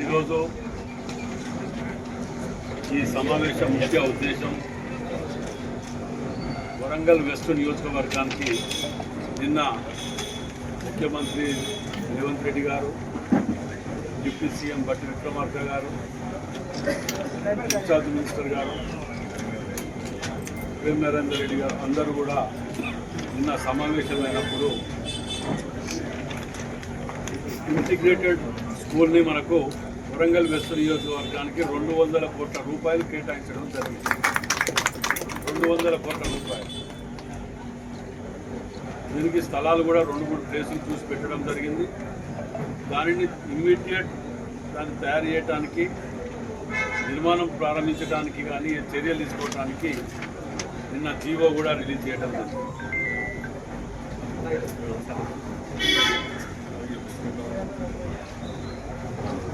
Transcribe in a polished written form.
ఈరోజు ఈ సమావేశం ముఖ్య ఉద్దేశం వరంగల్ వెస్ట్ నియోజకవర్గానికి నిన్న ముఖ్యమంత్రి రేవంత్ రెడ్డి గారు, డిప్యూటీ సీఎం బట్టి విక్రమార్క గారు, ఇన్ఛార్జ్ మినిస్టర్ గారు, ప్రేమ్ నరేందర్ రెడ్డి గారు అందరూ కూడా నిన్న సమావేశమైనప్పుడు ఇంటిగ్రేటెడ్ స్కూల్ని మనకు వరంగల్ వెస్ట్ నియోజకవర్గానికి 200 కోట్ల రూపాయలు కేటాయించడం జరిగింది. 200 కోట్ల రూపాయలు. దీనికి స్థలాలు కూడా 2-3 ప్లేసులు చూసి పెట్టడం జరిగింది. దానిని ఇమ్మీడియట్ దాన్ని తయారు చేయడానికి, నిర్మాణం ప్రారంభించడానికి కానీ చర్యలు తీసుకోవడానికి నిన్న జీవో కూడా రిలీజ్ చేయడం జరిగింది.